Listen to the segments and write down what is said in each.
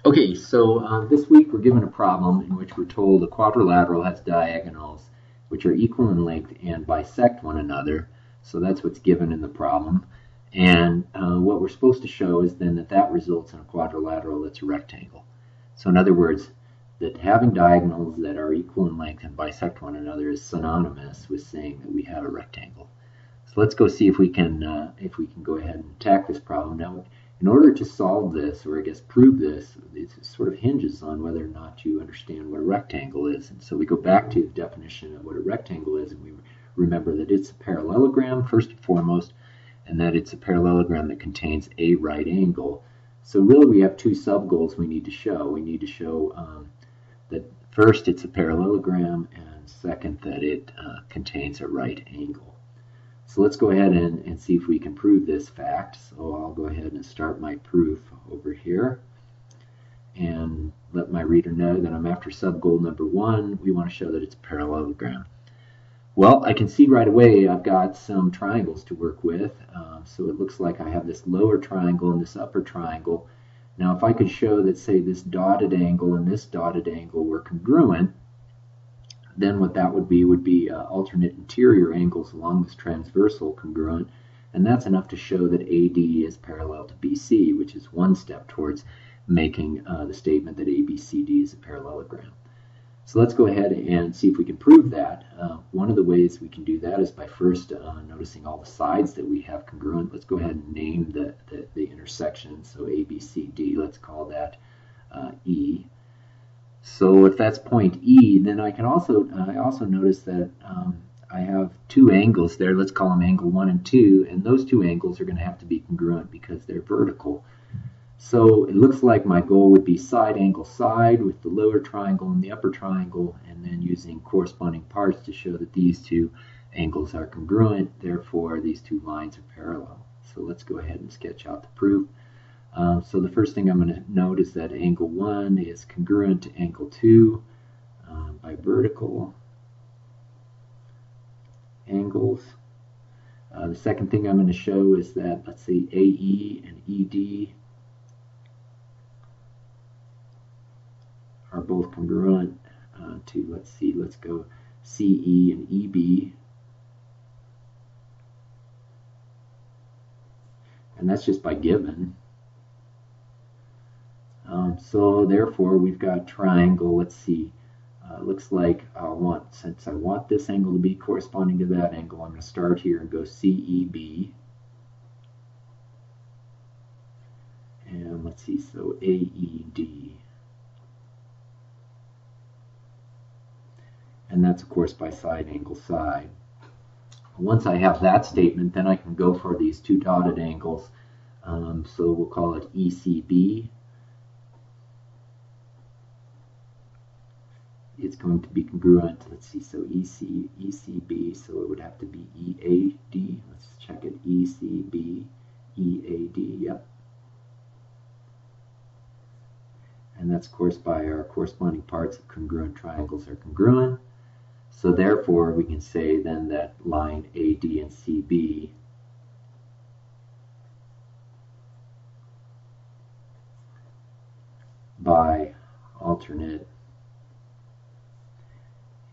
Okay, so this week we're given a problem in which we're told a quadrilateral has diagonals which are equal in length and bisect one another. So that's what's given in the problem. And what we're supposed to show is then that that results in a quadrilateral that's a rectangle. So in other words, that having diagonals that are equal in length and bisect one another is synonymous with saying that we have a rectangle. So let's go see if we can go ahead and attack this problem. Now, in order to solve this, or I guess prove this, it sort of hinges on whether or not you understand what a rectangle is. And so we go back to the definition of what a rectangle is, and we remember that it's a parallelogram first and foremost, and that it's a parallelogram that contains a right angle. So really we have two sub-goals we need to show. We need to show that first it's a parallelogram, and second that it contains a right angle. So let's go ahead and see if we can prove this fact. So I'll go ahead and start my proof over here and let my reader know that I'm after sub-goal number 1. We want to show that it's a parallelogram. Well, I can see right away I've got some triangles to work with. So it looks like I have this lower triangle and this upper triangle. Now if I could show that, say, this dotted angle and this dotted angle were congruent, then what that would be alternate interior angles along this transversal congruent, and that's enough to show that AD is parallel to BC, which is one step towards making the statement that ABCD is a parallelogram. So let's go ahead and see if we can prove that. One of the ways we can do that is by first noticing all the sides that we have congruent. Let's go ahead and name the intersection. So ABCD, let's call that E. So if that's point E, then I also notice that I have two angles there. Let's call them angle 1 and 2, and those two angles are going to have to be congruent because they're vertical. So it looks like my goal would be side angle side with the lower triangle and the upper triangle, and then using corresponding parts to show that these two angles are congruent. Therefore, these two lines are parallel. So let's go ahead and sketch out the proof. So the first thing I'm going to note is that angle 1 is congruent to angle 2 by vertical angles. The second thing I'm going to show is that, let's see, AE and ED are both congruent to, let's go CE and EB. And that's just by given. So therefore we've got triangle, let's see, looks like since I want this angle to be corresponding to that angle, I'm going to start here and go CEB. And let's see, so AED. And that's of course by side angle side. Once I have that statement, then I can go for these two dotted angles. So we'll call it ECB. It's going to be congruent. Let's see, so ECB, so it would have to be EAD. Let's check it, ECB, EAD, yep. And that's of course by our corresponding parts of congruent triangles are congruent. So therefore we can say then that line AD and CB by alternate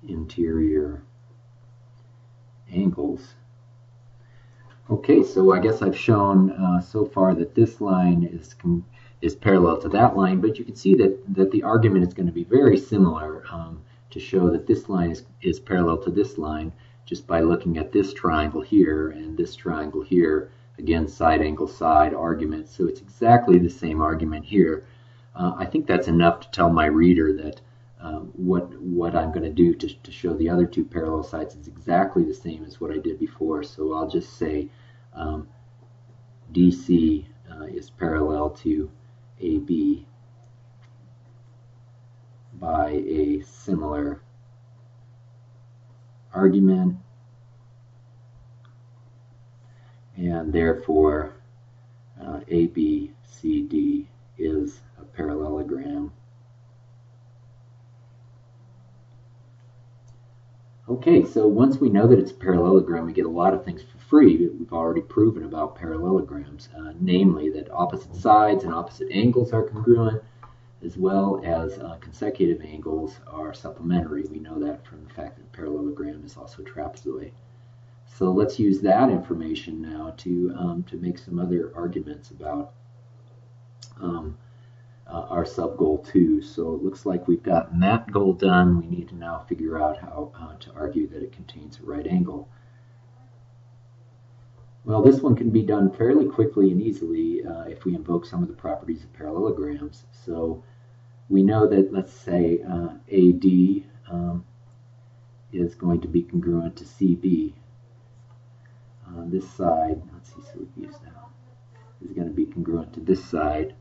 interior angles. Okay, so I guess I've shown so far that this line is parallel to that line, but you can see that the argument is going to be very similar to show that this line is parallel to this line just by looking at this triangle here and this triangle here. Again, side angle side argument, so it's exactly the same argument here. I think that's enough to tell my reader that what I'm going to do to show the other two parallel sides is exactly the same as what I did before. So I'll just say DC is parallel to AB by a similar argument, and therefore ABCD is a parallelogram. Okay, so once we know that it's a parallelogram, we get a lot of things for free that we've already proven about parallelograms, namely that opposite sides and opposite angles are congruent, as well as consecutive angles are supplementary. We know that from the fact that a parallelogram is also a trapezoid. So let's use that information now to make some other arguments about our sub-goal 2. So it looks like we've gotten that goal done. We need to now figure out how to argue that it contains a right angle. Well, this one can be done fairly quickly and easily if we invoke some of the properties of parallelograms. So we know that, let's say, AD is going to be congruent to CB. On this side, let's see, so we've used that, is going to be congruent to this side.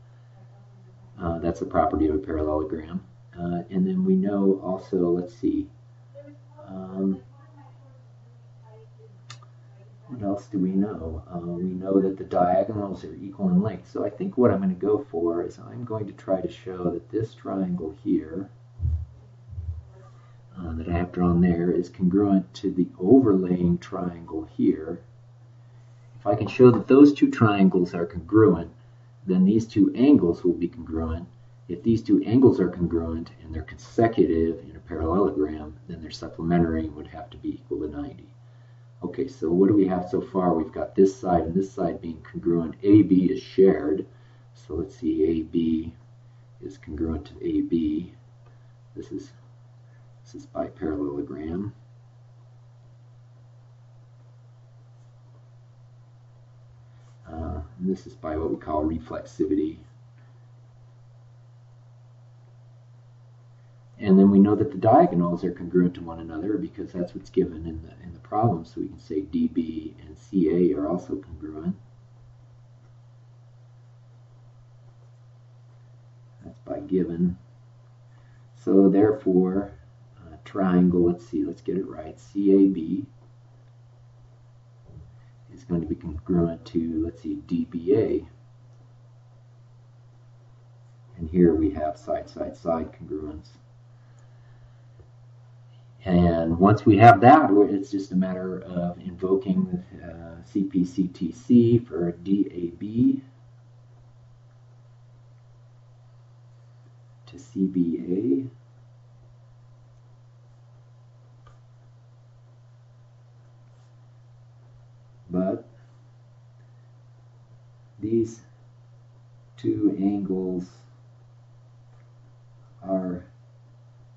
That's a property of a parallelogram. And then we know also, let's see, what else do we know? We know that the diagonals are equal in length. So I think what I'm going to go for is I'm going to try to show that this triangle here that I have drawn there is congruent to the overlaying triangle here. If I can show that those two triangles are congruent, then these two angles will be congruent. If these two angles are congruent and they're consecutive in a parallelogram, then they're supplementary and would have to be equal to 90. Okay, so what do we have so far? We've got this side and this side being congruent. AB is shared. So let's see, AB is congruent to AB. This is by parallelogram. And this is by what we call reflexivity. And then we know that the diagonals are congruent to one another because that's what's given in the problem. So we can say DB and CA are also congruent. That's by given. So therefore, triangle, let's see, let's get it right, CAB is going to be congruent to, let's see, DBA. And here we have side-side-side congruence. And once we have that, it's just a matter of invoking CPCTC for DAB to CBA. But these two angles are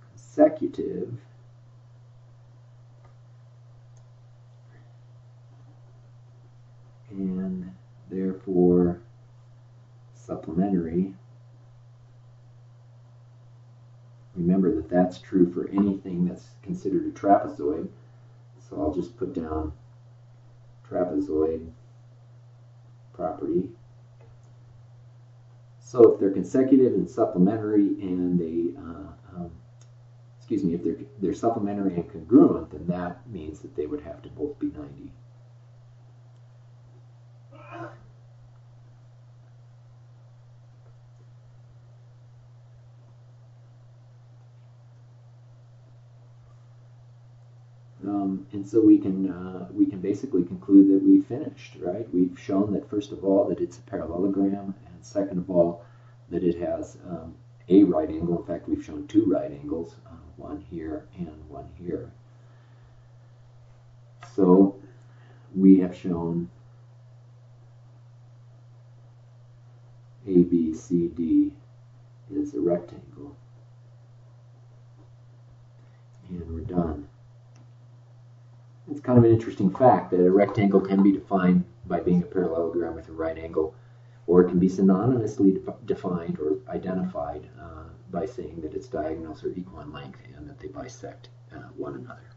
consecutive, and therefore supplementary. Remember that that's true for anything that's considered a trapezoid. So I'll just put down trapezoid property. So if they're consecutive and supplementary and they, if they're supplementary and congruent, then that means that they would have to both be 90. And so we can basically conclude that we finished, right? We've shown that, first of all, that it's a parallelogram, and second of all, that it has a right angle. In fact, we've shown two right angles, one here and one here. So we have shown ABCD is a rectangle, and we're done. It's kind of an interesting fact that a rectangle can be defined by being a parallelogram with a right angle, or it can be synonymously defined or identified by saying that its diagonals are equal in length and that they bisect one another.